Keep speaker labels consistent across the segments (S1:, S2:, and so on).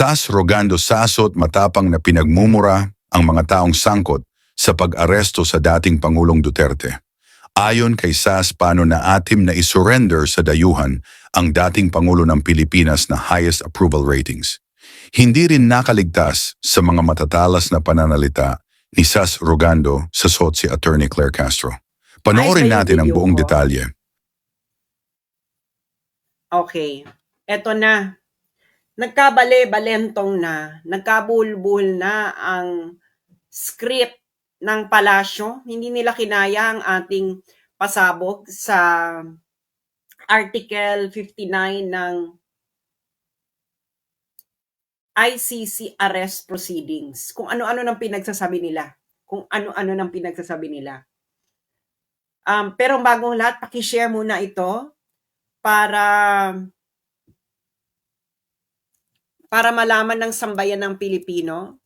S1: Sas Rogando Sasot matapang na pinagmumura ang mga taong sangkot sa pag-aresto sa dating Pangulong Duterte. Ayon kay Sas, paano na atim na isurrender sa dayuhan ang dating Pangulo ng Pilipinas na highest approval ratings. Hindi rin nakaligtas sa mga matatalas na pananalita ni Sas Rogando sa si Attorney Claire Castro.
S2: Ayos ba
S1: Panoorin
S2: yung
S1: natin ang
S2: video
S1: buong
S2: ko?
S1: detalye.
S2: Okay. Eto na. Nagkabale-balentong na, nagkabulbul na ang script ng palasyo. Hindi nila kinaya ang ating pasabog sa Article 59 ng ICC arrest proceedings. Kung ano-ano nang pinagsasabi nila. Kung ano-ano nang pinagsasabi nila. Pero bagong lahat, pakishare muna ito para malaman ng sambayan ng Pilipino,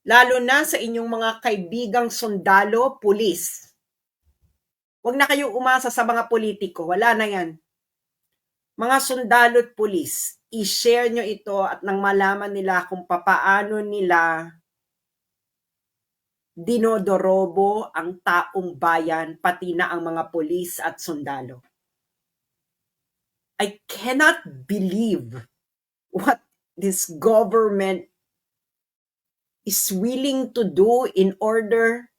S2: lalo na sa inyong mga kaibigang sundalo, pulis. Huwag na kayong umasa sa mga politiko, wala na yan. Mga sundalo at pulis, i-share nyo ito at nang malaman nila kung papaano nila dinodorobo ang taong bayan, pati na ang mga pulis at sundalo. I cannot believe what this government is willing to do in order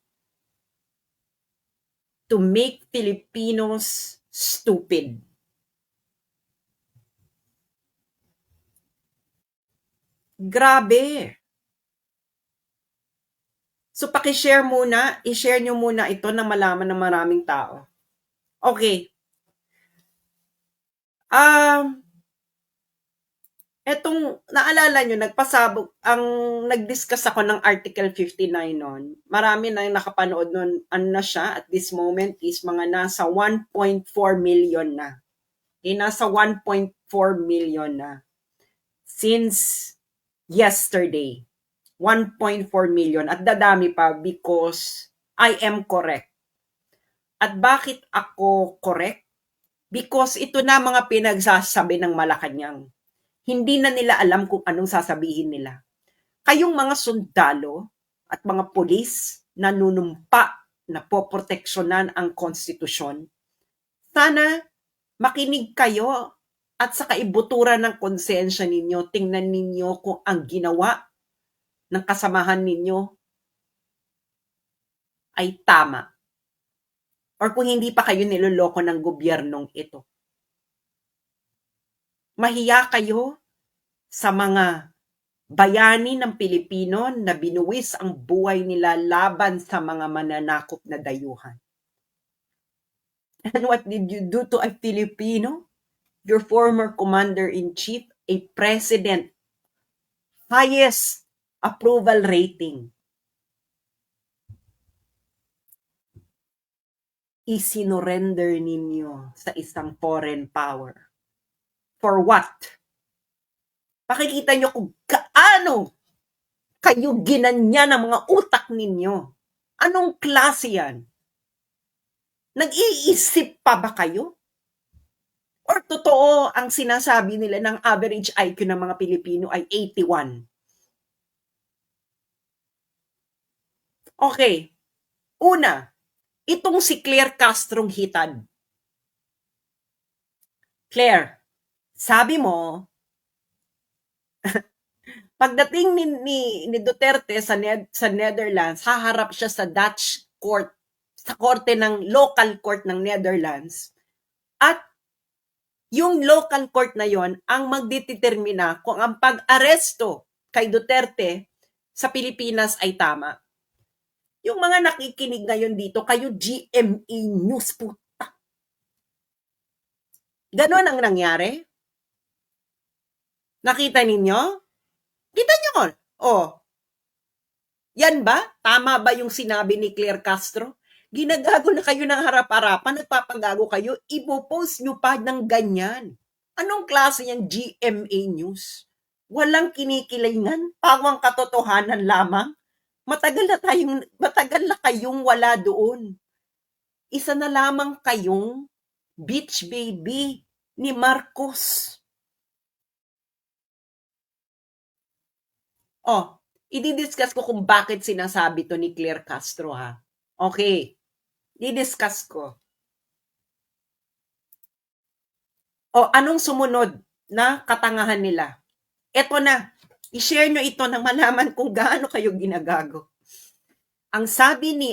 S2: to make Filipinos stupid. Grabe. So pakishare muna, i-share nyo muna ito na malaman ng maraming tao. Okay. Etong, naalala nyo, nag-discuss ako ng Article 59 noon. Marami na nakapanood noon. Ano na siya, at this moment is mga nasa 1.4 million na. Nasa 1.4 million na. Since yesterday. 1.4 million. At dadami pa because I am correct. At bakit ako correct? Because ito na mga pinagsasabi ng Malacanang. Hindi na nila alam kung anong sasabihin nila. Kayong mga sundalo at mga pulis na nunumpa na poproteksyonan ang konstitusyon, sana makinig kayo at sa kaibuturan ng konsensya ninyo, tingnan ninyo kung ang ginawa ng kasamahan ninyo ay tama. Or kung hindi pa kayo niloloko ng gobyernong ito. Mahiya kayo sa mga bayani ng Pilipino na binuwis ang buhay nila laban sa mga mananakop na dayuhan. And what did you do to a Filipino? Your former commander-in-chief, a president, highest approval rating. Isinorender ninyo sa isang foreign power. For what? Pakikita nyo kung kaano kayo ginanya ng mga utak ninyo. Anong klase yan? Nag-iisip pa ba kayo? Or totoo ang sinasabi nila ng average IQ ng mga Pilipino ay 81? Okay. Una, itong si Claire Castro hitad. Claire, sabi mo, pagdating ni Duterte sa Netherlands, haharap siya sa Dutch court, sa korte ng local court ng Netherlands. At yung local court na yon ang magdetermina kung ang pag-aresto kay Duterte sa Pilipinas ay tama. Yung mga nakikinig ngayon dito, kayo GMA News po. Ganon ang nangyari? Nakita ninyo? Kita nyo ko? Oh. Yan ba? Tama ba yung sinabi ni Claire Castro? Ginagago na kayo ng harap-harapan, nagpapagago kayo, ipopost nyo pa ng ganyan. Anong klase yung GMA News? Walang kinikilingan, pawang katotohanan lamang. Matagal na kayong wala doon. Isa na lamang kayong beach baby ni Marcos. I-discuss ko kung bakit sinasabi to ni Claire Castro, ha? Okay. I-discuss ko. Anong sumunod na katangahan nila? Eto na. I-share nyo ito nang malaman kung gaano kayo ginagago. Ang sabi ni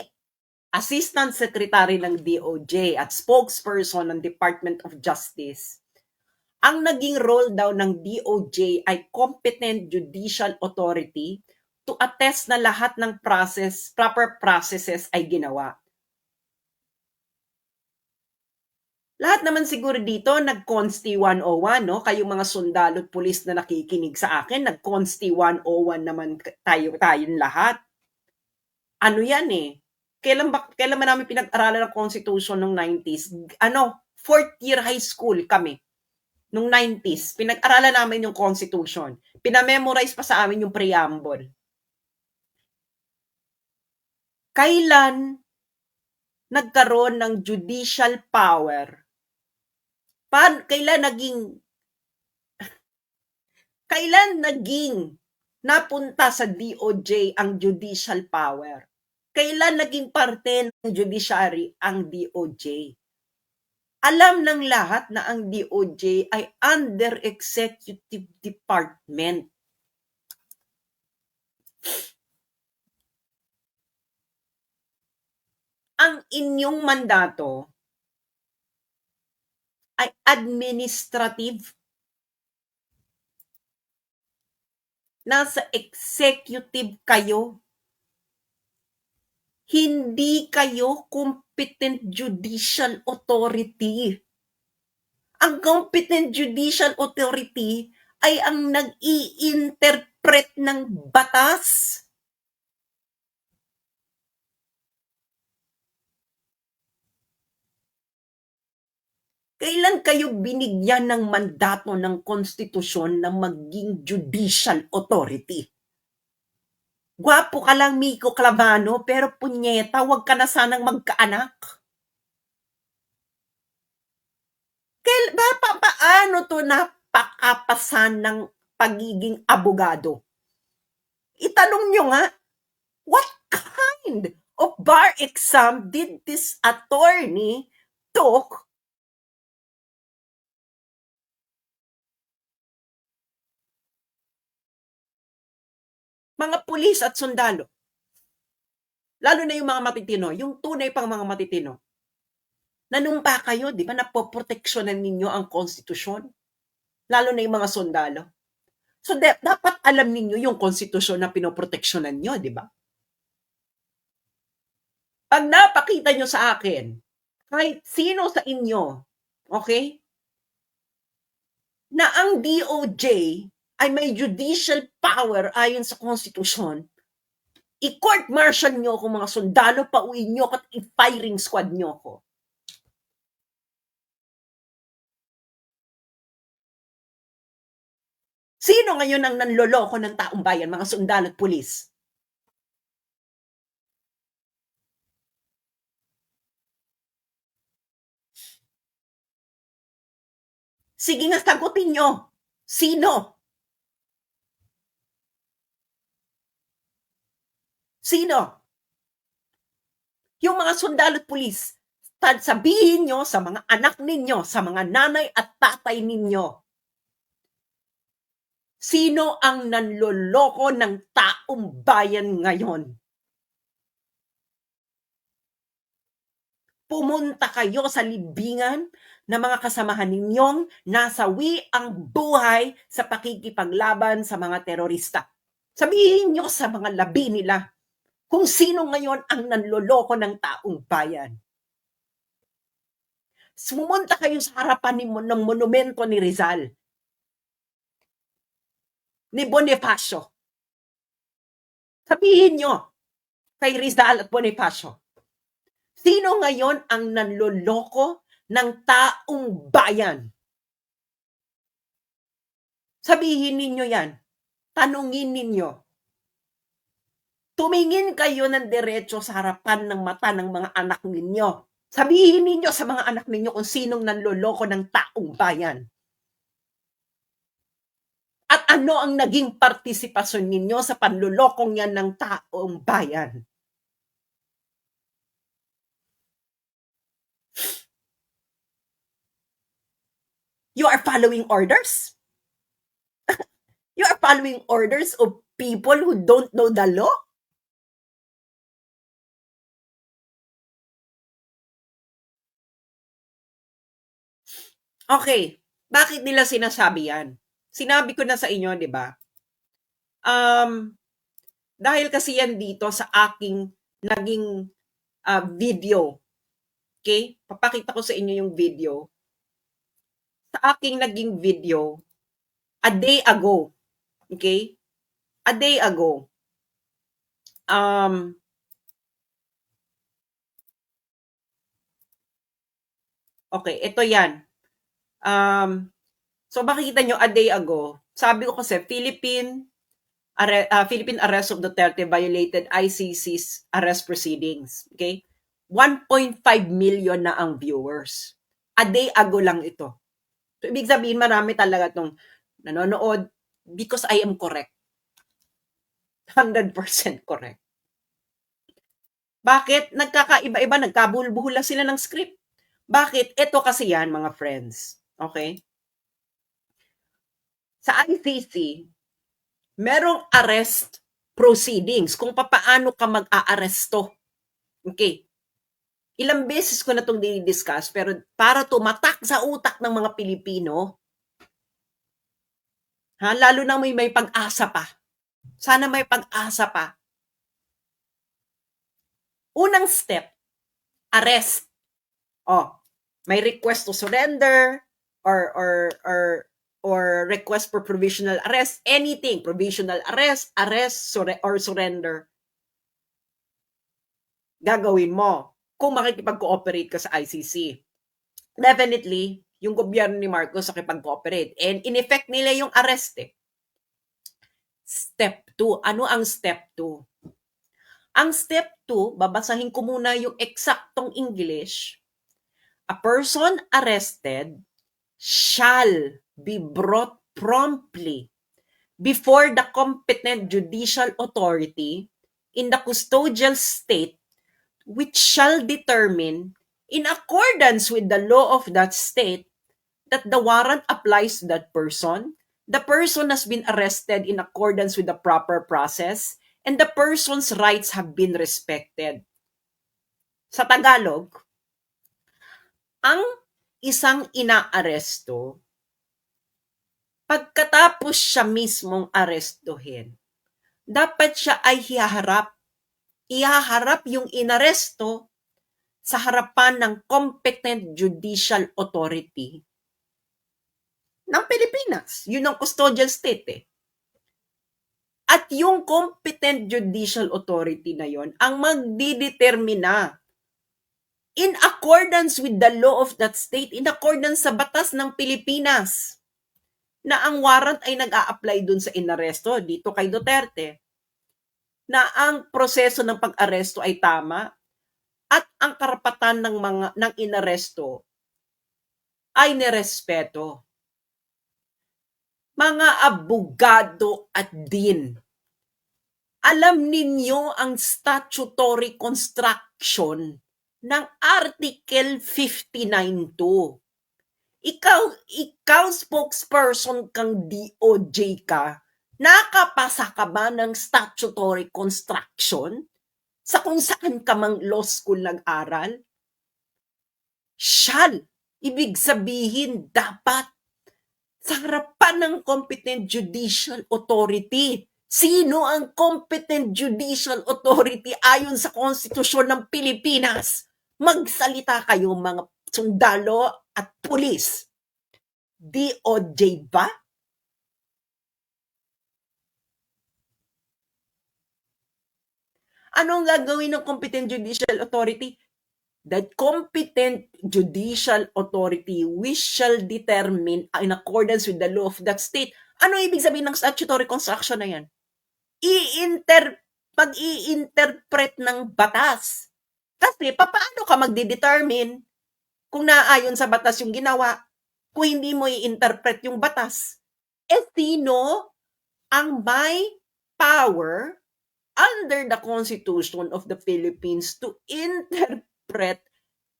S2: Assistant Secretary ng DOJ at spokesperson ng Department of Justice, ang naging role daw ng DOJ ay competent judicial authority to attest na lahat ng proper processes ay ginawa. Lahat naman siguro dito nag-Consti 101, no? Kayong mga sundalo at pulis na nakikinig sa akin, nag-Consti 101 naman tayong lahat. Ano yan eh? Kailan ba namin pinag-aralan ng Constitution nung 90s? Fourth year high school kami. Nung 90s, pinag-aralan namin yung Constitution. Pinamemorize pa sa amin yung preamble. Kailan nagkaroon ng judicial power? Kailan naging napunta sa DOJ ang judicial power? Kailan naging parte ng judiciary ang DOJ? Alam ng lahat na ang DOJ ay under executive department. Ang inyong mandato ay administrative. Nasa executive kayo. Hindi kayo competent judicial authority. Ang competent judicial authority ay ang nag-i-interpret ng batas. Kailan kayo binigyan ng mandato ng konstitusyon na maging judicial authority? Gwapo ka lang, Miko Clavano, pero punyeta, wag ka na sanang magkaanak. Paano to napakapasan ng pagiging abogado? Itanong nyo nga, what kind of bar exam did this attorney took mga pulis at sundalo? Lalo na yung mga matitino, yung tunay pang mga matitino. Nanumpa kayo, di ba, napoproteksyonan ninyo ang konstitusyon? Lalo na yung mga sundalo. So, dapat alam ninyo yung konstitusyon na pinoproteksyonan nyo, di ba? Pag napakita nyo sa akin, kahit sino sa inyo, okay, na ang DOJ ay may judicial power ayon sa konstitusyon, i-court martial nyo ako mga sundalo, pauwiin nyo at i-firing squad nyo ako. Sino ngayon ang nanloloko ng taong bayan, mga sundalo at pulis? Sige nga, sagutin nyo. Sino? Sino? Yung mga sundalo at pulis, sabihin nyo sa mga anak ninyo, sa mga nanay at tatay ninyo, sino ang nanloloko ng taong bayan ngayon? Pumunta kayo sa libingan na mga kasamahan ninyong nasawi ang buhay sa pakikipaglaban sa mga terorista. Sabihin nyo sa mga labi nila kung sino ngayon ang nanloloko ng taong bayan. Sumunta kayo sa harapan ng monumento ni Rizal, ni Bonifacio. Sabihin nyo kay Rizal at Bonifacio, sino ngayon ang nanloloko ng taong bayan? Sabihin ninyo yan. Tanungin ninyo. Tumingin kayo ng diretso sa harapan ng mata ng mga anak ninyo. Sabihin ninyo sa mga anak ninyo kung sinong nanloloko ng taong bayan. At Ano ang naging partisipasyon ninyo sa panlulokong yan ng taong bayan? You are following orders? You are following orders of people who don't know the law? Okay, bakit nila sinasabi yan? Sinabi ko na sa inyo, di ba? Dahil kasi yan dito sa aking naging video. Okay? Papakita ko sa inyo yung video. Sa aking naging video, a day ago. Okay? A day ago. Okay, ito yan. So makikita nyo, a day ago, sabi ko kasi, Philippine arrest of Duterte violated ICC's arrest proceedings. Okay? 1.5 million na ang viewers. A day ago lang ito. So, ibig sabihin, marami talaga itong nanonood because I am correct. 100% correct. Bakit? Nagkakaiba-iba, nagkabulbuhula sila ng script. Bakit? Ito kasi yan, mga friends. Okay? Sa ICC, merong arrest proceedings kung paano ka mag-aaresto. Okay. Ilang beses ko na itong dinidiscuss, pero para tumatak sa utak ng mga Pilipino, lalo na may pag-asa pa. Sana may pag-asa pa. Unang step, arrest. May request to surrender or request for provisional arrest, anything, provisional arrest, or surrender. Gagawin mo kung makikipag-cooperate ka sa ICC. Definitely, yung gobyerno ni Marcos nakipag-cooperate. And in effect nila yung arrest eh. Step 2. Ano ang step 2? Ang step 2, babasahin ko muna yung eksaktong English. A person arrested shall be brought promptly before the competent judicial authority in the custodial state which shall determine, in accordance with the law of that state, that the warrant applies to that person, the person has been arrested in accordance with the proper process, and the person's rights have been respected. Sa Tagalog, ang isang inaaresto, pagkatapos siya mismong arestuhin, dapat siya ay ihaharap yung inaresto sa harapan ng competent judicial authority ng Pilipinas. Yun ang custodial state eh. At yung competent judicial authority na yon ang magdidetermina in accordance with the law of that state, in accordance sa batas ng Pilipinas, na ang warrant ay nag-a-apply dun sa inaresto dito kay Duterte, na ang proseso ng pag-aresto ay tama at ang karapatan ng inaresto ay nirespeto. Mga abogado at din, alam ninyo ang statutory construction ng Article 59.2. Ikaw spokesperson kang DOJ ka, nakapasa ka ba ng statutory construction sa kung saan ka mang law school nag-aral? Shall, ibig sabihin dapat sa harapan ng competent judicial authority. Sino ang competent judicial authority ayon sa konstitusyon ng Pilipinas? Magsalita kayo mga sundalo at pulis. DOJ ba? Ano ang gagawin ng competent judicial authority? The competent judicial authority which shall determine in accordance with the law of that state. Ano ibig sabihin ng statutory construction na yan? Pag-i-interpret ng batas. Kasi paano ka magdidetermine kung naaayon sa batas yung ginawa kung hindi mo i-interpret yung batas? Sino ang may power under the Constitution of the Philippines to interpret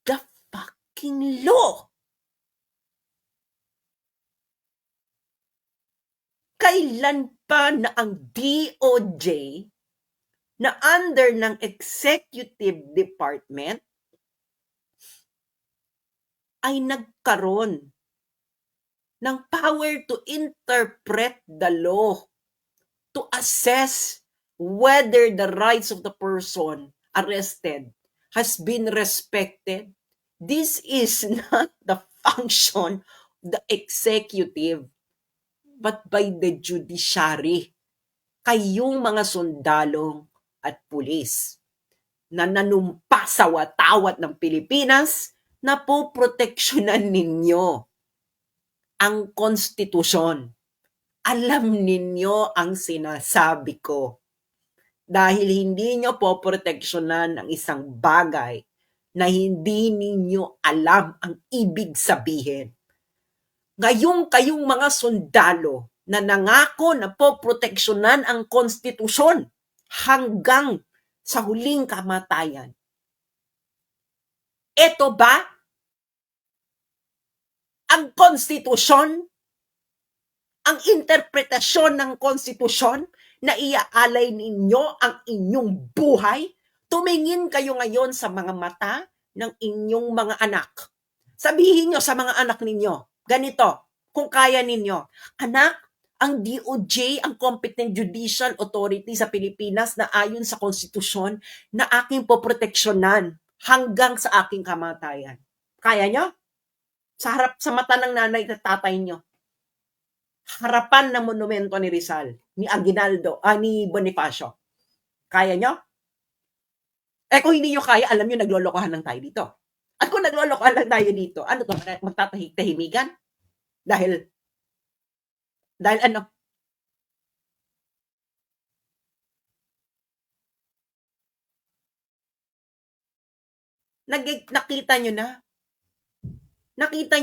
S2: the fucking law. Kailan pa na ang DOJ na under ng executive department ay nagkaroon ng power to interpret the law, to assess whether the rights of the person arrested has been respected. This is not the function of the executive, but by the judiciary. Kayong mga sundalo at pulis na nanumpa sa watawat ng Pilipinas na poproteksyonan ninyo ang konstitusyon. Alam ninyo ang sinasabi ko. Dahil hindi nyo poproteksyonan ang isang bagay na hindi ninyo alam ang ibig sabihin. Ngayong kayong mga sundalo na nangako na poproteksyonan ang konstitusyon hanggang sa huling kamatayan. Ito ba ang konstitusyon? Ang interpretasyon ng konstitusyon na iaalay ninyo ang inyong buhay? Tumingin kayo ngayon sa mga mata ng inyong mga anak. Sabihin nyo sa mga anak ninyo, ganito, kung kaya ninyo, anak, ang DOJ, ang Competent Judicial Authority sa Pilipinas na ayon sa konstitusyon na aking poproteksyonan hanggang sa aking kamatayan. Kaya nyo? Sa mata ng nanay at tatay nyo. Harapan ng monumento ni Rizal, ni Aguinaldo, ni Bonifacio. Kaya nyo? Kung hindi nyo kaya, alam nyo, naglolokohan lang tayo dito. At kung naglolokohan lang tayo dito, ano to, magtatahimigan? Dahil ano? Nakita nyo na? Nakita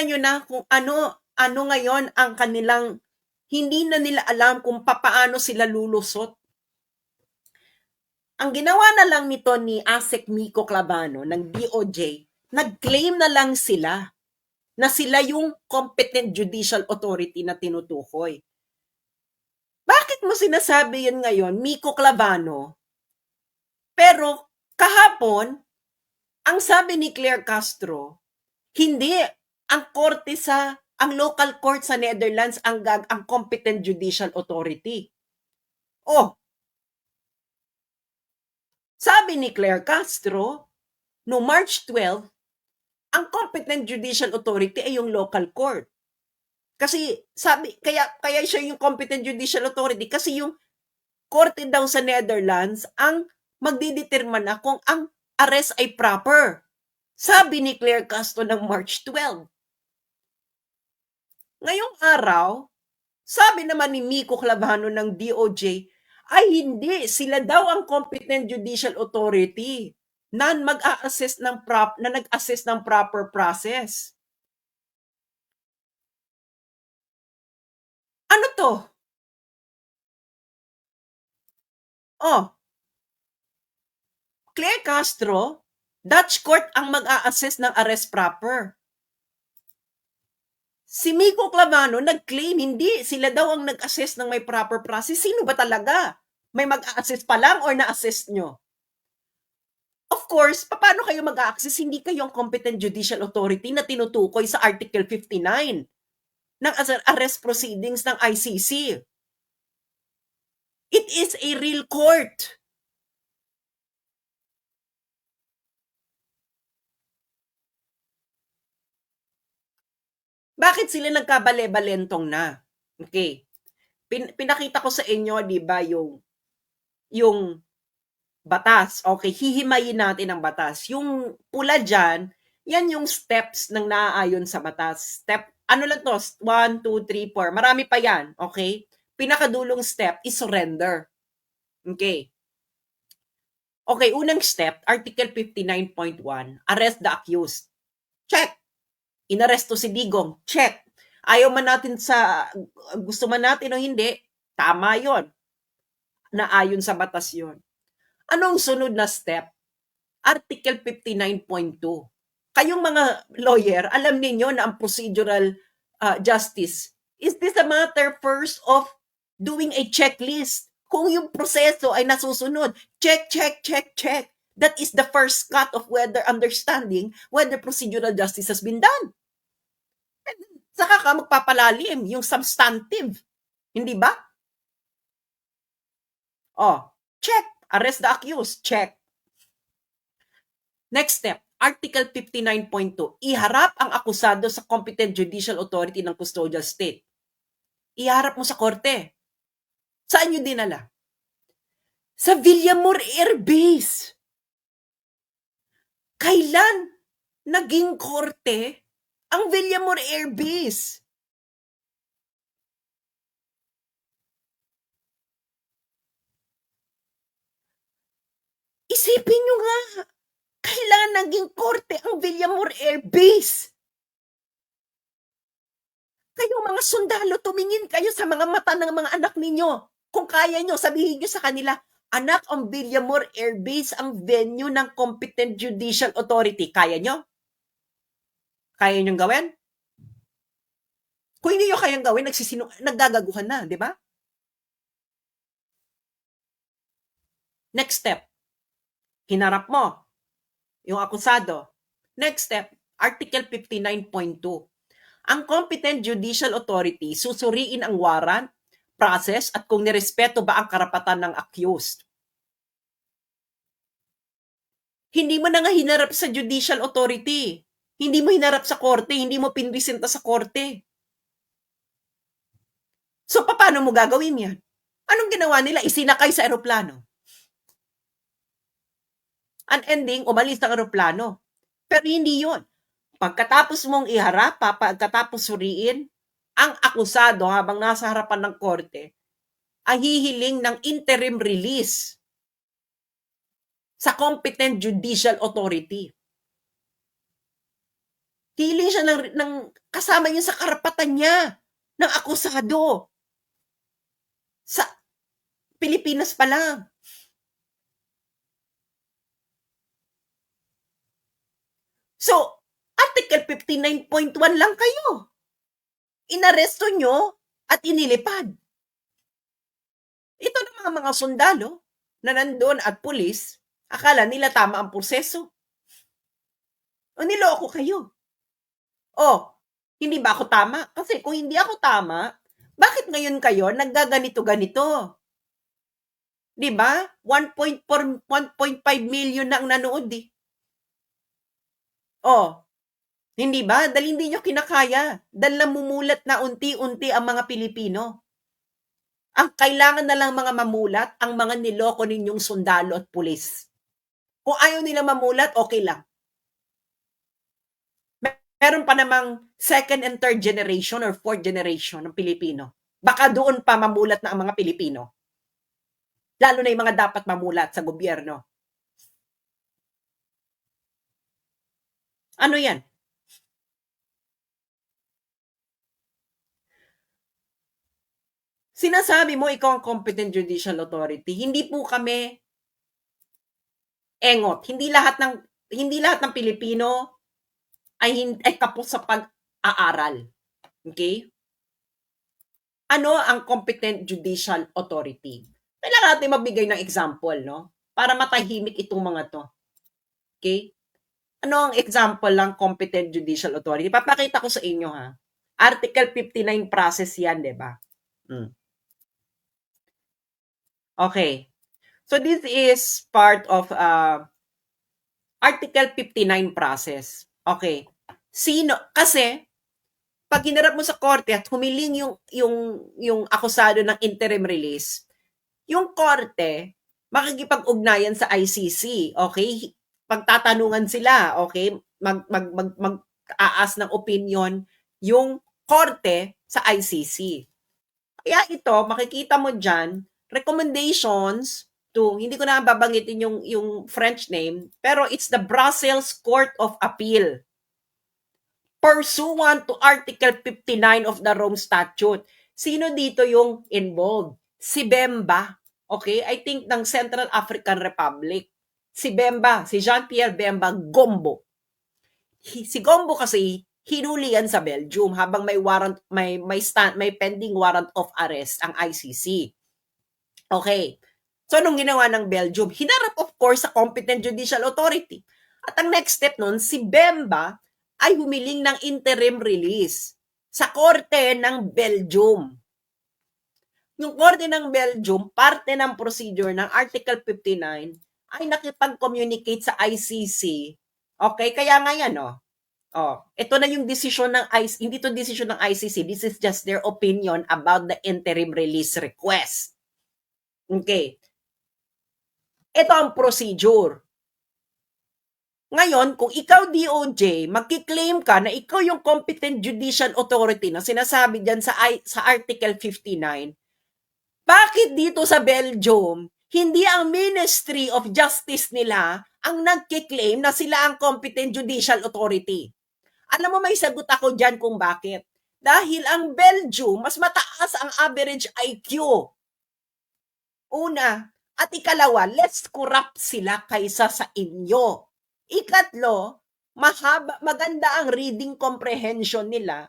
S2: nyo na kung ano ngayon ang kanilang, hindi na nila alam kung papaano sila lulusot. Ang ginawa na lang nito ni ASEC Miko Clavano ng DOJ, nag-claim na lang sila na sila yung Competent Judicial Authority na tinutukoy. Bakit mo sinasabi yan ngayon, Miko Clavano? Pero kahapon, ang sabi ni Claire Castro, hindi ang local court sa Netherlands ang Competent Judicial Authority. Sabi ni Claire Castro, no March 12, ang Competent Judicial Authority ay yung local court. Kasi kaya siya yung Competent Judicial Authority kasi yung korte daw sa Netherlands ang magdidetermina kung ang arrest ay proper. Sabi ni Claire Castro ng March 12. Ngayong araw, sabi naman ni Miko Clavano ng DOJ, ay hindi, sila daw ang Competent Judicial Authority na nag-assess ng proper process. Ano to? Claire Castro, Dutch court ang mag-a-assess ng arrest proper. Si Miko Clavano nag-claim hindi, sila daw ang nag-assess ng may proper process. Sino ba talaga? May mag-a-assess pa lang or na-assess nyo? Of course, paano kayo mag-a-access? Hindi kayo ang Competent Judicial Authority na tinutukoy sa Article 59 ng arrest proceedings ng ICC. It is a real court. Bakit sila nagkabale-balentong na? Okay. Pinakita ko sa inyo, di ba, yung batas. Okay, hihimayin natin ang batas. Yung pula dyan, yan yung steps ng naaayon sa batas. Step, ano lang to? 1, 2, 3, 4. Marami pa yan. Okay? Pinakadulong step is surrender. Okay. Okay, unang step, Article 59.1, arrest the accused. Check. Inaresto si Digong. Check. Ayaw man natin gusto man natin o hindi, tama yon, na ayon sa batas yon. Anong sunod na step? Article 59.2. Kayong mga lawyer, alam niyo na ang procedural justice, is this a matter first of doing a checklist? Kung yung proseso ay nasusunod, check, check, check, check. That is the first cut of understanding whether procedural justice has been done. And saka ka magpapalalim yung substantive. Hindi ba? Oh, check. Arrest the accused. Check. Next step, Article 59.2. Iharap ang akusado sa competent judicial authority ng custodial state. Iharap mo sa korte. Saan nyo dinala? Sa Villamor Air Base. Kailan naging korte ang Villamor Air Base? Isipin nyo nga, kailan naging korte ang Villamor Air Base? Kayong mga sundalo, tumingin kayo sa mga mata ng mga anak ninyo. Kung kaya nyo, sabihin nyo sa kanila, anak, ang Villamor Air Base ang venue ng competent judicial authority. Kaya nyo? Kaya nyo gawin? Kung hindi nyo kayang gawin, naggagaguhan na, di ba? Next step, hinarap mo yung akusado. Next step, Article 59.2. Ang competent judicial authority susuriin ang warrant, process, at kung nirespeto ba ang karapatan ng accused. Hindi mo na nga hinarap sa judicial authority. Hindi mo hinarap sa korte. Hindi mo pinresenta sa korte. So, paano mo gagawin yan? Anong ginawa nila? Isinakay sa eroplano. Ang ending, umalis ang eroplano. Pero hindi yun. Pagkatapos mong iharap, pagkatapos suriin, ang akusado habang nasa harapan ng korte ay hihiling ng interim release sa competent judicial authority. Hiling siya ng kasama niya sa karapatan niya ng akusado. Sa Pilipinas pa lang. So, Article 59.1 lang kayo. Inaresto nyo at inilipad. Ito ng mga sundalo na nandun at pulis, akala nila tama ang proseso. O niloko kayo. O, hindi ba ako tama? Kasi kung hindi ako tama, bakit ngayon kayo naggaganito-ganito? Diba? 1.5 million na ang nanood eh. O, hindi ba? Dahil hindi nyo kinakaya. Dahil namumulat na unti-unti ang mga Pilipino. Ang kailangan na lang mga mamulat, ang mga niloko ninyong sundalo at pulis. Kung ayaw nila mamulat, okay lang. Meron pa namang second and third generation or fourth generation ng Pilipino. Baka doon pa mamulat na ang mga Pilipino. Lalo na yung mga dapat mamulat sa gobyerno. Ano yan? Sinasabi mo ikaw ang competent judicial authority. Hindi po kami engot. Hindi lahat ng Pilipino ay kapos sa pag-aaral. Okay? Ano ang competent judicial authority? Kailangan natin mabigay ng example, no? Para matahimik itong mga to. Okay? Ano ang example ng competent judicial authority? Papakita ko sa inyo, ha? Article 59 process yan, di ba? Okay. So this is part of Article 59 process. Okay. Kasi pag hinarap mo sa korte at humiling yung akusado ng interim release, yung korte makikipag-ugnayan sa ICC, okay? Pagtatanungan sila, okay? Mag-aas ng opinion yung korte sa ICC. Kaya ito, makikita mo dyan, recommendations to, hindi ko na babanggitin yung French name, pero it's the Brussels Court of Appeal. pursuant to Article 59 of the Rome Statute. Sino dito yung involved? Si Bemba. Okay? I think ng Central African Republic. Si Bemba, si Jean-Pierre Bemba Gombo. Si Gombo kasi hinuli yan sa Belgium habang may warrant may pending warrant of arrest ang ICC. Okay. So anong ginawa ng Belgium? Hinarap of course sa competent judicial authority. At ang next step nun, si Bemba ay humiling ng interim release sa korte ng Belgium. Yung korte ng Belgium, parte ng procedure ng Article 59 ay nakipag-communicate sa ICC. Okay, kaya nga yan, ito na yung decision ng ICC, hindi to decision ng ICC, this is just their opinion about the interim release request. Okay. Ito ang procedure. Ngayon, kung ikaw DOJ, magki-claim ka na ikaw yung competent judicial authority na sinasabi dyan sa Article 59, bakit dito sa Belgium, hindi ang Ministry of Justice nila ang nagki-claim na sila ang competent judicial authority? Alam mo, may sagot ako dyan kung bakit. Dahil ang Belgium, mas mataas ang average IQ. Una. At ikalawa, less corrupt sila kaysa sa inyo. Ikatlo, maganda ang reading comprehension nila.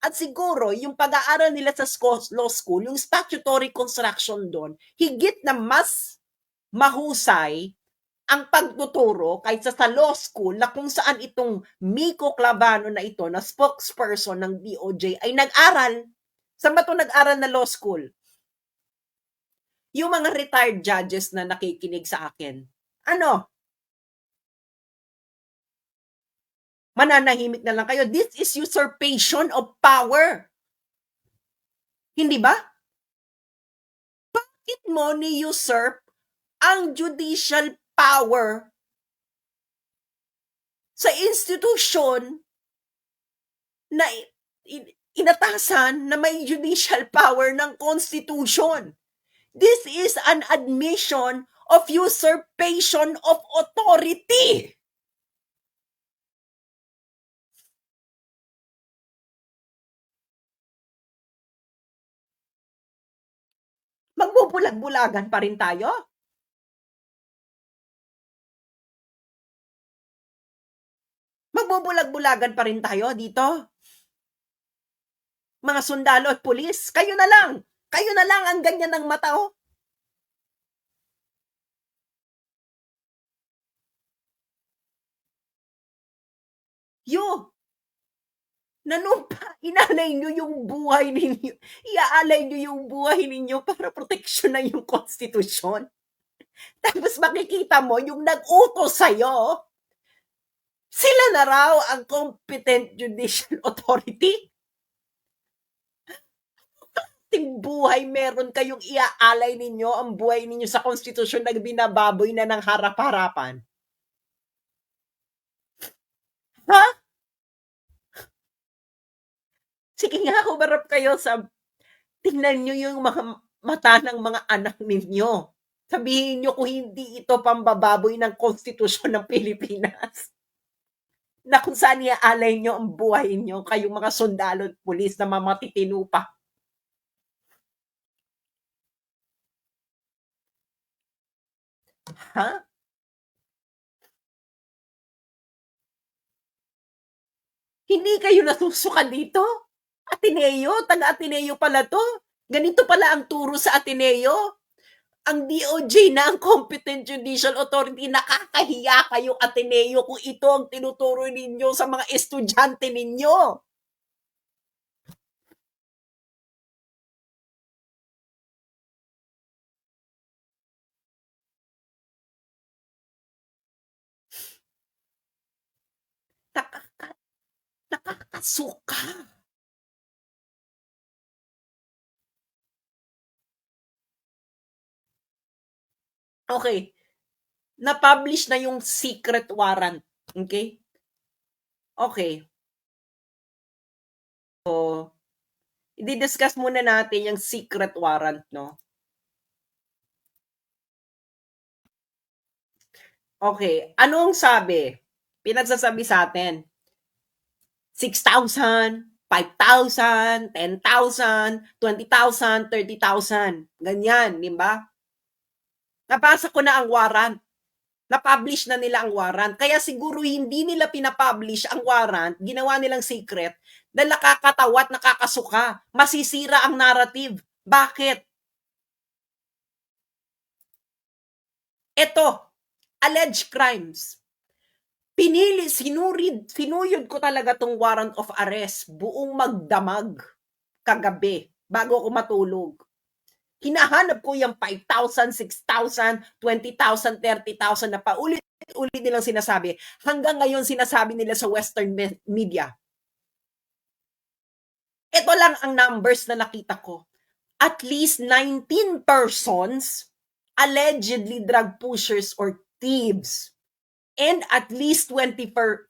S2: At siguro, yung pag-aaral nila sa law school, yung statutory construction doon, higit na mas mahusay ang pagtuturo kaysa sa law school na kung saan itong Miko Clavano na ito, na spokesperson ng DOJ, ay nag-aral. Saan ba ito nag-aral na law school? Yung mga retired judges na nakikinig sa akin, mananahimik na lang kayo. This is usurpation of power. Hindi ba? Bakit mo ni-usurp ang judicial power sa institusyon na inatasan na may judicial power ng Constitution? This is an admission of usurpation of authority. Magbubulag-bulagan pa rin tayo? Magbubulag-bulagan pa rin tayo dito? Mga sundalo at pulis, kayo na lang ang ganyan ng mata, nanumpa, inalay nyo yung buhay ninyo. Iaalay nyo yung buhay ninyo para proteksyonan yung konstitusyon. Tapos makikita mo yung nag-utos sa'yo, sila na raw ang competent judicial authority. Ting buhay meron kayong iaalay ninyo ang buhay ninyo sa konstitusyon na binababoy na ng harap-harapan? Ha? Sige nga, humarap kayo tingnan nyo yung mga mata ng mga anak ninyo. Sabihin nyo kung hindi ito pambababoy ng konstitusyon ng Pilipinas. Na kung saan iaalay nyo ang buhay nyo, kayong mga sundalo at pulis na mamatitino pa. Ha? Hindi kayo nasusukan dito? Ateneo? Taga-Ateneo pala to? Ganito pala ang turo sa Ateneo? Ang DOJ na ang competent judicial authority, nakakahiya kayo Ateneo kung ito ang tinuturo ninyo sa mga estudyante ninyo. Nakakasuka. Okay. Na-publish na yung secret warrant. Okay? Okay. So, i-discuss muna natin yung secret warrant, no? Okay. Anong sabi? Pinagsasabi sa atin. 6,000, 5,000, 10,000, 20,000, 30,000. Ganyan, di ba? Nabasa ko na ang warrant. Na-publish na nila ang warrant. Kaya siguro hindi nila pinapublish ang warrant, ginawa nilang secret, dahil nakakatawa at nakakasuka. Masisira ang narrative. Bakit? Ito, alleged crimes. Sinuyod ko talaga tong warrant of arrest, buong magdamag kagabi, bago ako matulog. Hinahanap ko yung 5,000, 6,000, 20,000, 30,000 na paulit-ulit nilang sinasabi. Hanggang ngayon sinasabi nila sa Western media. Ito lang ang numbers na nakita ko. At least 19 persons, allegedly drug pushers or thieves, and at least 24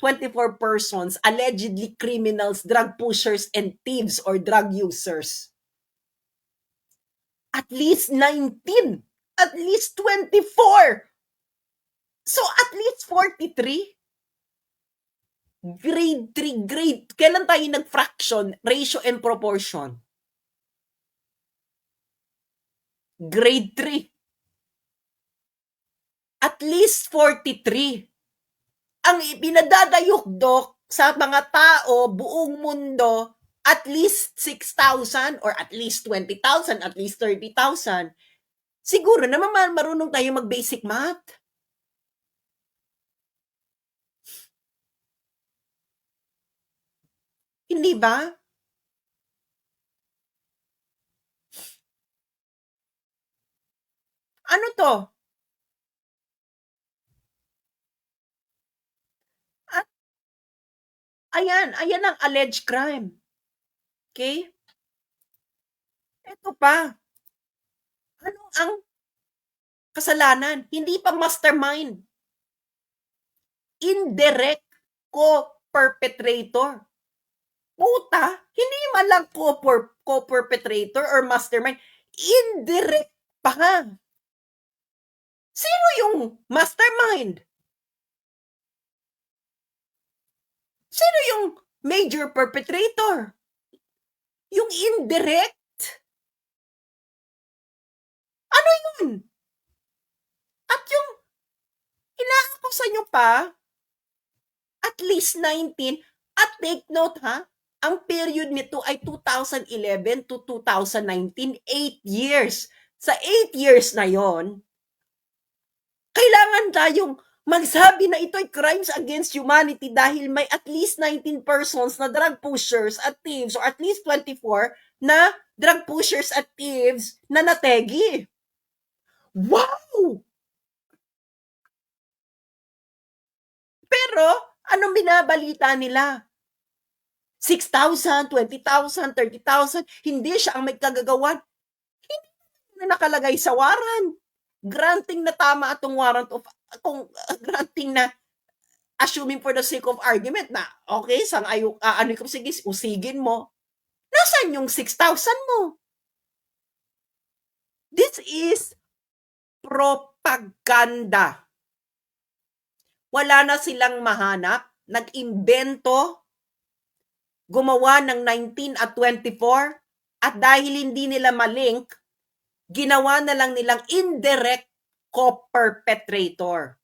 S2: persons, allegedly criminals, drug pushers, and thieves or drug users. At least 19. At least 24. So, at least 43. Grade 3, kailan tayo nag-fraction, ratio and proportion? Grade 3. At least 43. Ang ipinadadayukdok sa mga tao, buong mundo, at least 6,000 or at least 20,000, at least 30,000. Siguro naman marunong tayo mag-basic math. Hindi ba? Ano to? At ayan ang alleged crime. Okay? Ito pa. Ano ang kasalanan? Hindi pa mastermind. Indirect co-perpetrator. Puta, hindi man lang co-perpetrator or mastermind. Indirect pa nga. Sino yung mastermind? Sino yung major perpetrator? Yung indirect? Ano yun? At yung inaakusa nyo pa, at least 19, at take note ha, ang period nito ay 2011 to 2019, 8 years. Sa 8 years na yon, kailangan tayong magsabi na ito ay crimes against humanity dahil may at least 19 persons na drug pushers at thieves or at least 24 na drug pushers at thieves na nategi. Wow! Pero, anong binabalita nila? 6,000, 20,000, 30,000, hindi siya ang may kagagawan. Hindi na nakalagay sa warrant. Granting na tama atong warrant of, kung granting na, assuming for the sake of argument na, okay, sige, usigin mo. Nasaan yung 6,000 mo? This is propaganda. Wala na silang mahanap, nag-imbento, gumawa ng 19 at 24, at dahil hindi nila malink, ginawa na lang nilang indirect co-perpetrator.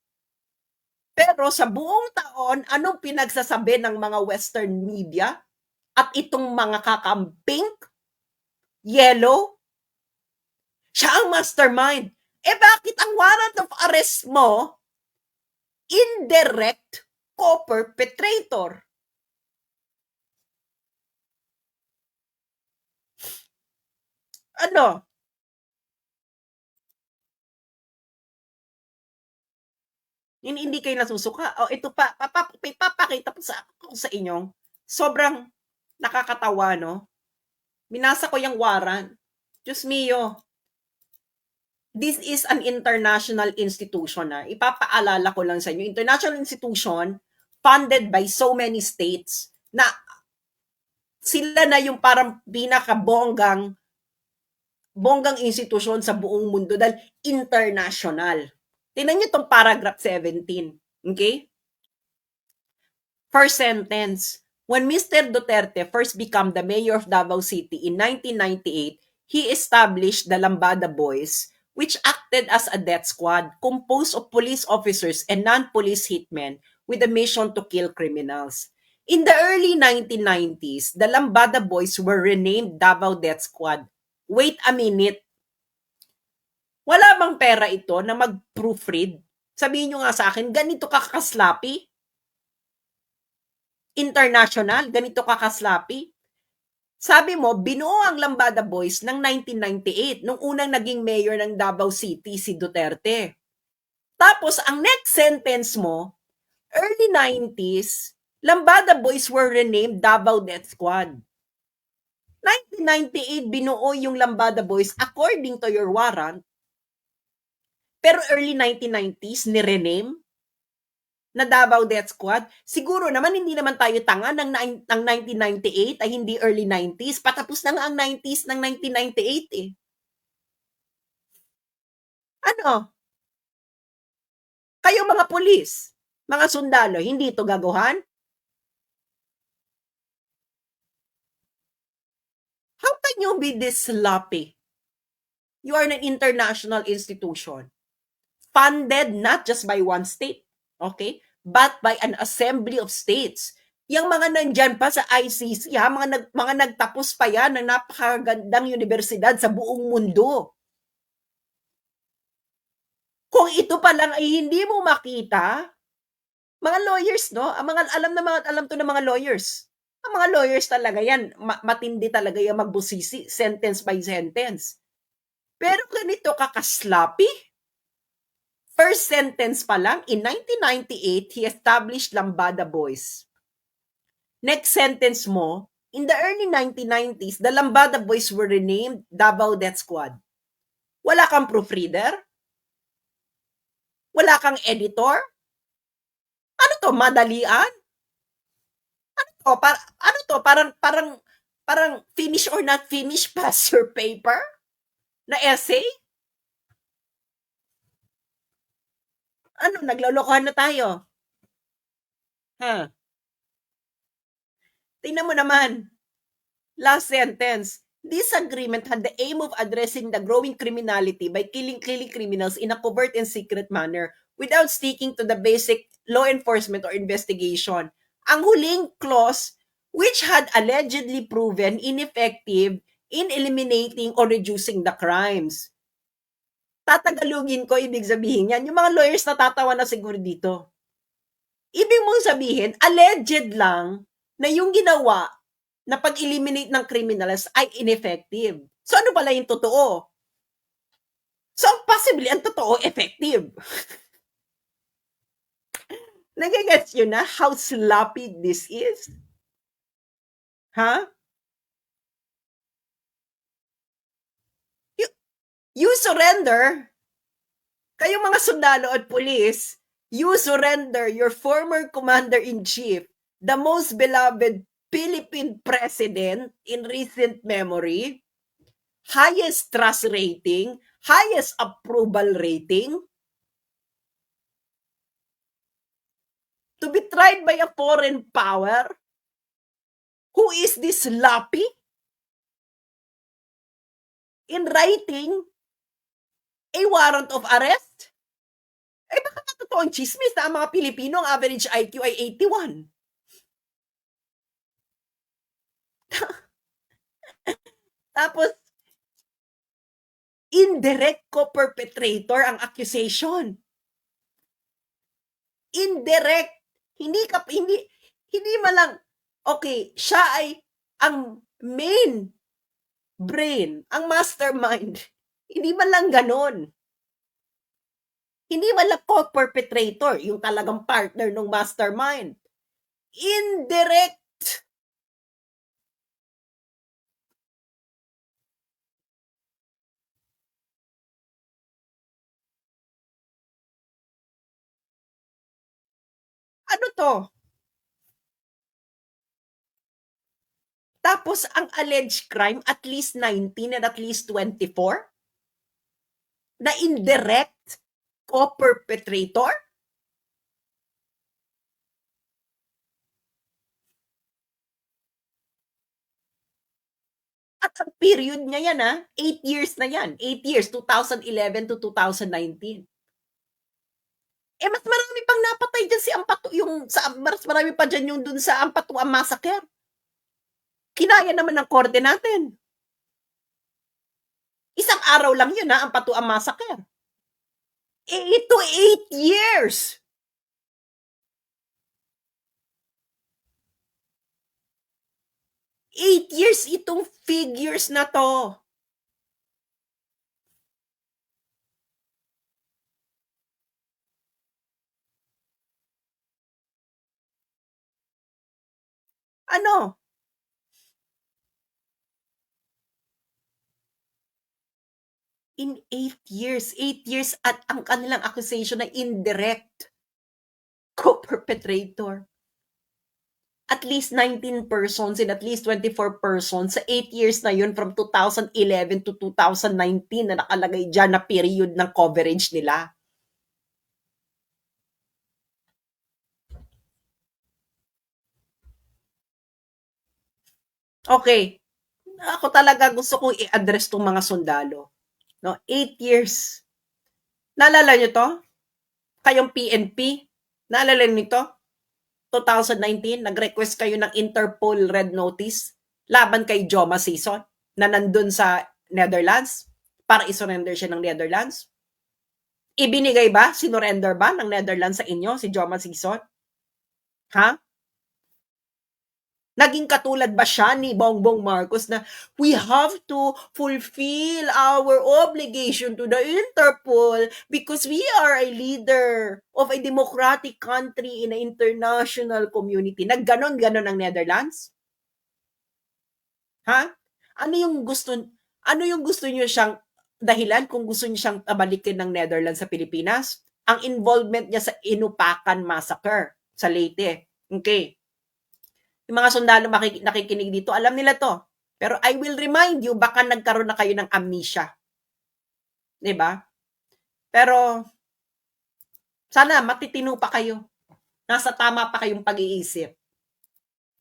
S2: Pero sa buong taon, anong pinagsasabi ng mga Western media at itong mga kakamping? Yellow? Siya ang mastermind. Bakit ang warrant of arrest mo, indirect co-perpetrator? Ano? Hindi kayo nasusuka. Ito pa, papakita ko sa inyo. Sobrang nakakatawa, no? Binasa ko yung warrant. Diyos mio. This is an international institution. Ipapaalala ko lang sa inyo. International institution funded by so many states na sila na yung parang pinakabonggang institusyon sa buong mundo dahil international. Tingnan niyo itong paragraph 17. Okay? First sentence. When Mr. Duterte first became the mayor of Davao City in 1998, he established the Lambada Boys, which acted as a death squad composed of police officers and non-police hitmen with a mission to kill criminals. In the early 1990s, the Lambada Boys were renamed Davao Death Squad. Wait a minute. Wala bang pera ito na mag-proofread? Sabihin nyo nga sa akin, ganito kakaslapi? International, ganito kakaslapi? Sabi mo, binuo ang Lambada Boys ng 1998, nung unang naging mayor ng Davao City, si Duterte. Tapos, ang next sentence mo, early 90s, Lambada Boys were renamed Davao Death Squad. 1998, binuo yung Lambada Boys according to your warrant. Pero early 1990s, nirename na Davao Death Squad. Siguro naman hindi naman tayo tanga ng 1998 ay hindi early 90s. Patapos na nga ang 90s ng 1998 eh. Ano? Kayo mga pulis, mga sundalo, hindi ito gagawan? How can you be this sloppy? You are an international institution. Funded not just by one state, okay? But by an assembly of states. Yung mga nandyan pa sa ICC, ha? Mga nagtapos pa yan ng napakagandang universidad sa buong mundo. Kung ito pa lang ay hindi mo makita, mga lawyers, no? Alam to ng mga lawyers. Ang mga lawyers talaga yan, matindi talaga yung magbusisi, sentence by sentence. Pero ganito kakaslappy? First sentence pa lang, in 1998, he established Lambada Boys. Next sentence mo, in the early 1990s, the Lambada Boys were renamed Davao Death Squad. Wala kang proofreader? Wala kang editor? Ano to, madalian? Ano to, parang finish or not finish, pass your paper? Na essay? Ano, naglolokohan na tayo? Ha? Tingnan mo naman. Last sentence. This agreement had the aim of addressing the growing criminality by killing criminals in a covert and secret manner without sticking to the basic law enforcement or investigation. Ang huling clause, which had allegedly proven ineffective in eliminating or reducing the crimes. Tatagalugin ko, ibig sabihin yan. Yung mga lawyers natatawa na siguro dito. Ibig mong sabihin, alleged lang na yung ginawa na pag-eliminate ng criminals ay ineffective. So ano pala yung totoo? So possibly, ang totoo, effective. Nagigets yun na how sloppy this is? Ha? You surrender. Kayong mga sundalo at pulis, you surrender your former commander-in-chief, the most beloved Philippine president in recent memory, highest trust rating, highest approval rating, to be tried by a foreign power? Who is this sloppy? In writing a warrant of arrest? Eh baka totoo ang chismis na ang mga Pilipino, ang average IQ ay 81. Tapos, indirect co-perpetrator ang accusation. Indirect. Hindi malang, okay, siya ay ang main brain, ang mastermind. Hindi man lang ganon. Hindi man lang co-perpetrator, yung talagang partner ng mastermind. Indirect. Ano to? Tapos, ang alleged crime, at least 19 and at least 24? Na indirect co-perpetrator? Ang period niya yan, 8 years na yan. 8 years, 2011 to 2019. Mas marami pang napatay dyan si Ampatu, mas marami pa dyan yung dun sa Ampatuan Massacre. Kinaya naman ng korte natin. Isang araw lang yun, Ampatuan Massacre. Ito 8 years. Eight years itong figures na to. Ano? In 8 years at ang kanilang accusation na indirect co-perpetrator. At least 19 persons and at least 24 persons sa 8 years na yun from 2011 to 2019 na nakalagay dyan na period ng coverage nila. Okay. Ako talaga gusto kong i-address tong mga sundalo. No, 8 years. Naalala nyo to? Kayong PNP? Naalala nyo to? 2019, nag-request kayo ng Interpol Red Notice laban kay Joma Sison na nandun sa Netherlands para isurrender siya ng Netherlands. Ibinigay ba? Sinurrender ba ng Netherlands sa inyo si Joma Sison? Ha? Naging katulad ba siya ni Bongbong Marcos na we have to fulfill our obligation to the Interpol because we are a leader of a democratic country in an international community. Nagganon-ganon ang Netherlands? Ha? Ano yung gusto niyo siyang dahilan kung gusto niyo siyang balikin ng Netherlands sa Pilipinas? Ang involvement niya sa Inupakan Massacre sa Leyte. Okay. Yung mga sundalo nakikinig dito, alam nila to. Pero I will remind you, baka nagkaroon na kayo ng amnesia. Diba? Pero, sana matitino pa kayo. Nasa tama pa kayong pag-iisip.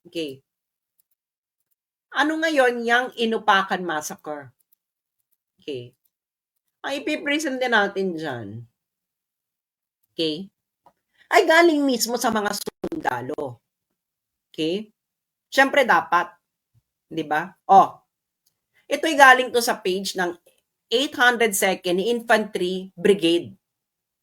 S2: Okay. Ano ngayon yung Inupakan Massacre? Okay. Ang ipipresent din natin dyan. Okay. Ay galing mismo sa mga sundalo. Okay. Siyempre dapat. Di ba? Ito'y galing to sa page ng 802nd Infantry Brigade,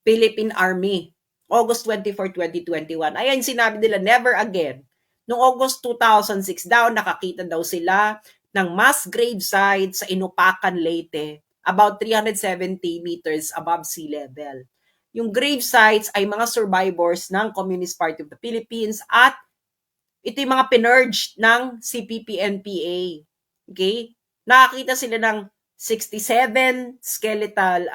S2: Philippine Army, August 24, 2021. Ayan, sinabi nila, never again. Noong August 2006 daw, nakakita daw sila ng mass grave site sa Inupakan, Leyte, about 370 meters above sea level. Yung grave sites ay mga survivors ng Communist Party of the Philippines at ito yung mga pinurged ng CPP-NPA. Okay? Nakakita sila ng 67 skeletal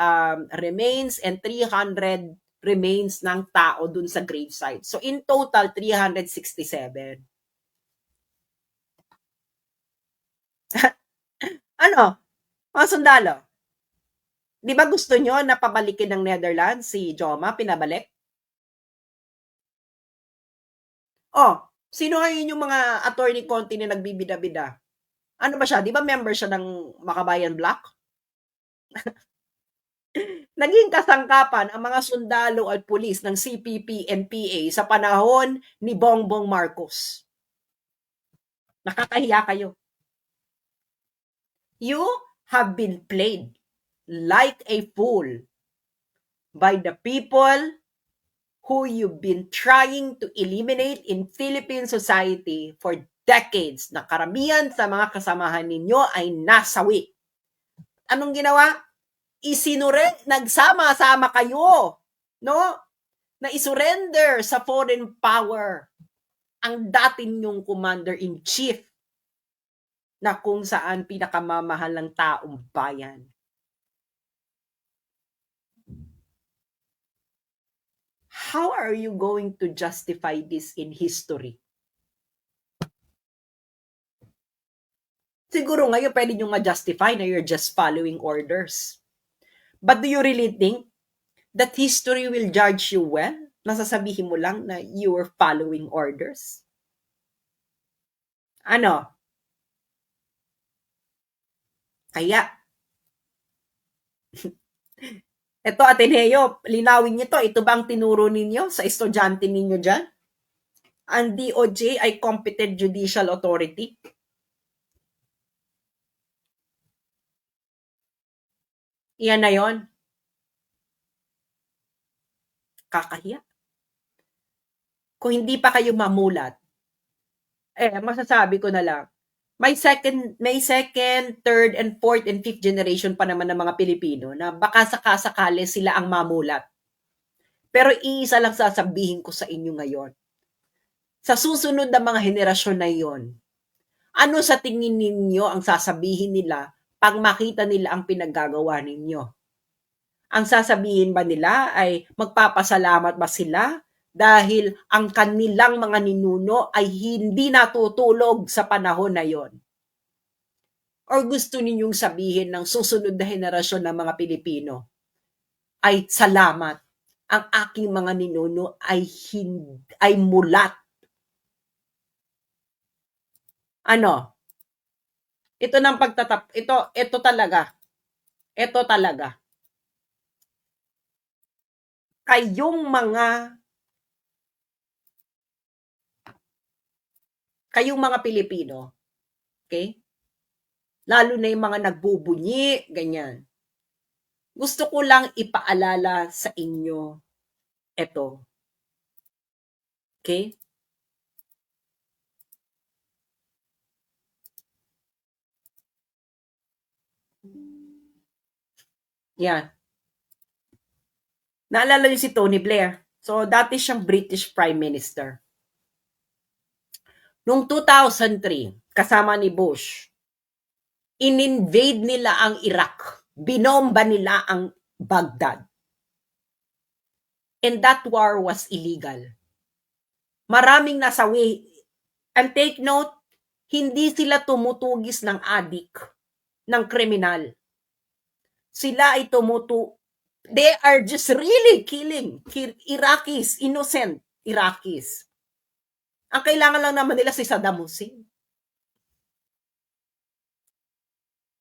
S2: remains and 300 remains ng tao dun sa gravesite. So in total, 367. Ano? Mga sundalo? Di ba gusto nyo na pabalikin ng Netherlands si Joma, pinabalik? Sino ngayon yung mga attorney Conti na nagbibida-bida? Ano ba siya? Di ba member siya ng Makabayan Bloc? Naging kasangkapan ang mga sundalo at pulis ng CPP-NPA sa panahon ni Bongbong Marcos. Nakakahiya kayo. You have been played like a fool by the people who you've been trying to eliminate in Philippine society for decades na karamihan sa mga kasamahan ninyo ay nasawi. Anong ginawa? Nagsama-sama kayo, no? Na isurrender sa foreign power ang dati ninyong commander-in-chief na kung saan pinakamamahal ng taong bayan. How are you going to justify this in history? Siguro ngayon pwede nyo ma-justify na you're just following orders. But do you really think that history will judge you well? Nasasabihin mo lang na you were following orders? Ano? Kaya, ito Ateneo, linawin niyo to. Ito ba ang tinuro ninyo sa estudyante ninyo dyan? Ang DOJ ay competent judicial authority. Iyan na yon. Kakahiya. Kung hindi pa kayo mamulat, masasabi ko na lang, may second, third, and fourth, and fifth generation pa naman ng mga Pilipino na baka sakasakali sila ang mamulat. Pero iisa lang sasabihin ko sa inyo ngayon. Sa susunod na mga henerasyon na iyon, ano sa tingin ninyo ang sasabihin nila pag makita nila ang pinaggagawa ninyo? Ang sasabihin ba nila ay magpapasalamat ba sila dahil ang kanilang mga ninuno ay hindi natutulog sa panahon na yon? Or gusto ninyong sabihin ng susunod na henerasyon ng mga Pilipino ay salamat, ang aking mga ninuno ay mulat. Ano? Ito ng ito talaga. Ito talaga. Kayong mga Pilipino, okay? Lalo na yung mga nagbubunyi, ganyan. Gusto ko lang ipaalala sa inyo ito. Okay? Yan. Naalala niyo si Tony Blair. So, dati siyang British Prime Minister. Noong 2003, kasama ni Bush, in-invade nila ang Iraq. Binomba nila ang Baghdad. And that war was illegal. Maraming nasawi. And take note, hindi sila tumutugis ng adik, ng kriminal. Sila ay they are just really killing Iraqis, innocent Iraqis. Ang kailangan lang naman nila si Saddam Hussein.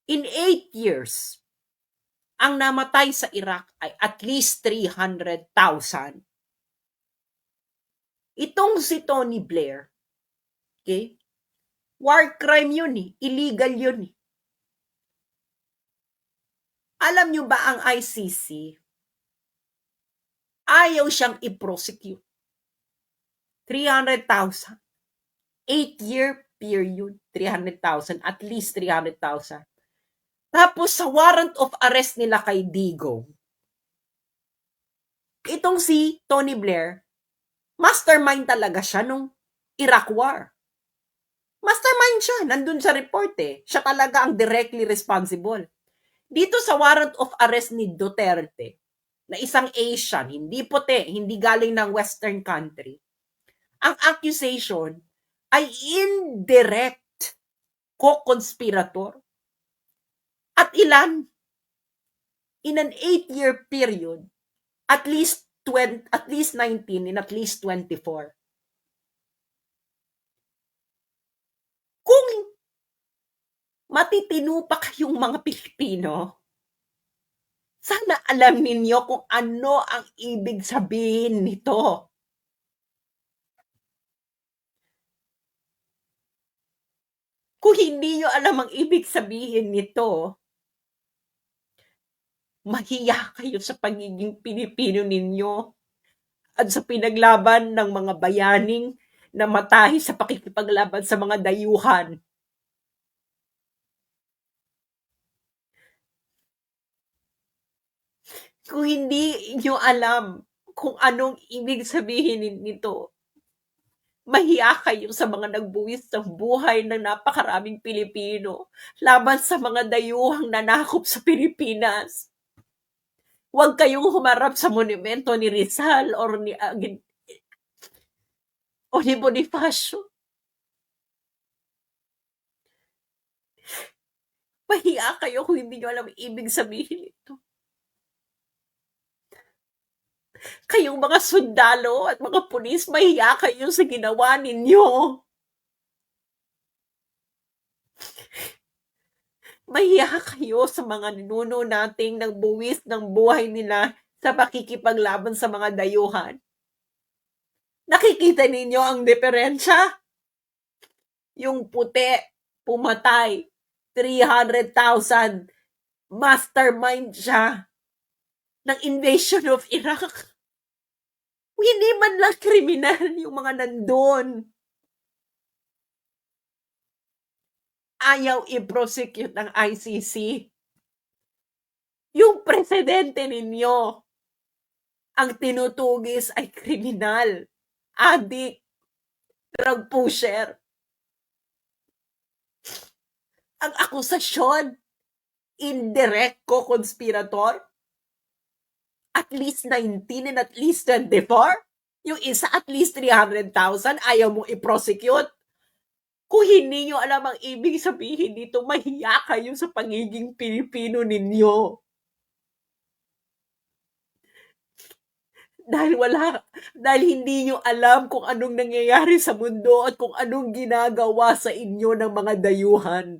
S2: In 8 years, ang namatay sa Iraq ay at least 300,000. Itong si Tony Blair, okay? War crime yun eh. Illegal yun eh. Alam nyo ba ang ICC, ayaw siyang i-prosecute. 300,000. 8-year period, 300,000. At least 300,000. Tapos sa warrant of arrest nila kay Diggo, itong si Tony Blair, mastermind talaga siya nung Iraq War. Mastermind siya. Nandun sa report eh. Siya talaga ang directly responsible. Dito sa warrant of arrest ni Duterte, na isang Asian, hindi puti, hindi galing ng Western country, ang accusation ay indirect co-conspirator. At ilan? In an 8-year period, at least 19 and at least 24. Kung matitino pa kayong mga Pilipino, sana alam ninyo kung ano ang ibig sabihin nito. Kung hindi nyo alam ang ibig sabihin nito, mahiya kayo sa pagiging Pilipino ninyo at sa pinaglaban ng mga bayaning namatay sa pakikipaglaban sa mga dayuhan. Kung hindi nyo alam kung anong ibig sabihin nito, mahiya kayo sa mga nagbuwis ng buhay ng napakaraming Pilipino laban sa mga dayuhang nanakop sa Pilipinas. Huwag kayong humarap sa monumento ni Rizal o ni Bonifacio. Mahiya kayo kung hindi nyo alam ibig sabihin ito. Kayong mga sundalo at mga pulis, mahiya kayo sa ginawa ninyo. Mahiya kayo sa mga ninuno nating nagbuwis ng buhay nila sa pakikipaglaban sa mga dayuhan. Nakikita ninyo ang diferensya? Yung puti, pumatay, 300,000, mastermind siya ng invasion of Iraq. Hindi man lang kriminal yung mga nandun. Ayaw i-prosecute ng ICC. Yung presidente ninyo, ang tinutugis ay kriminal, adik, drug pusher. Ang akusasyon, indirect co-conspirator, at least 19 and at least 24. Yung isa at least 300,000, ayaw mong i-prosecute. Kung hindi nyo alam ang ibig sabihin dito, mahiya kayo sa pagiging Pilipino ninyo. Dahil hindi nyo alam kung anong nangyayari sa mundo at kung anong ginagawa sa inyo ng mga dayuhan.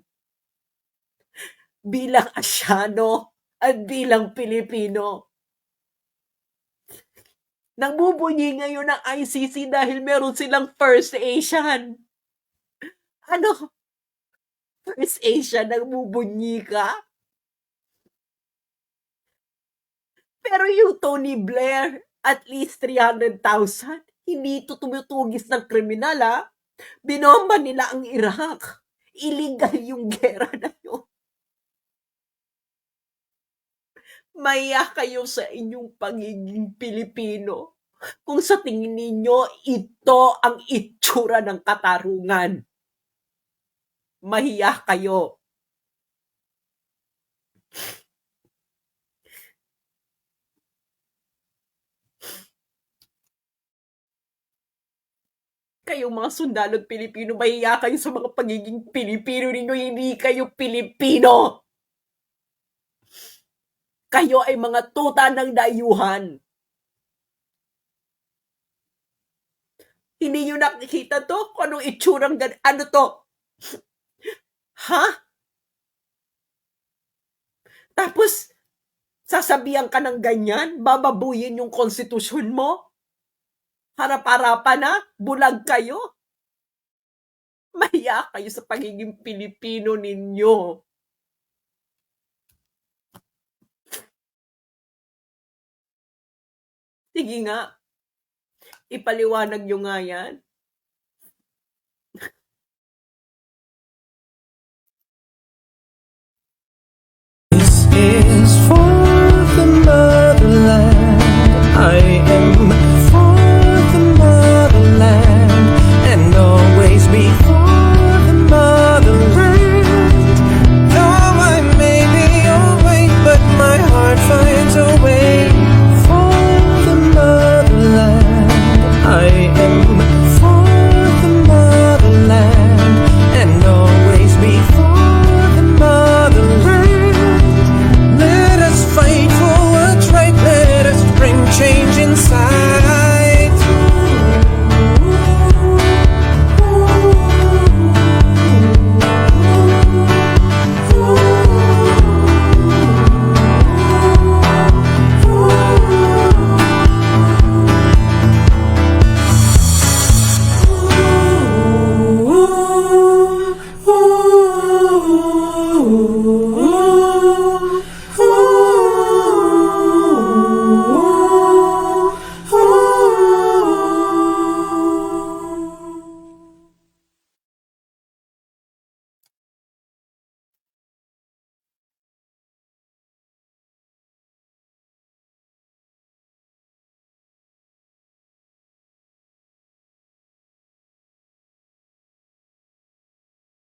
S2: Bilang Asyano at bilang Pilipino. Nagbubunyi ngayon ng ICC dahil meron silang First Asian. Ano? First Asian, nagbubunyi ka? Pero yung Tony Blair, at least 300,000, hindi ito tumutugis ng kriminal, ha? Binomba nila ang Iraq. Illegal yung gera na yun. Maya kayo sa inyong pagiging Pilipino kung sa tingin ninyo ito ang itsura ng katarungan. Mahiya kayo. Kayong mga sundalong Pilipino, mahiya kayo sa mga pagiging Pilipino ninyo, hindi kayo Pilipino. Kayo ay mga tuta ng dayuhan. Hindi nyo nakikita to? Kung anong itsurang ano to? Ha? Tapos, sasabihan ka ng ganyan? Bababuyin yung konstitusyon mo? Harap-harapan na? Bulag kayo? Mahiya kayo sa pagiging Pilipino ninyo. Sige nga, ipaliwanag nyo nga yan.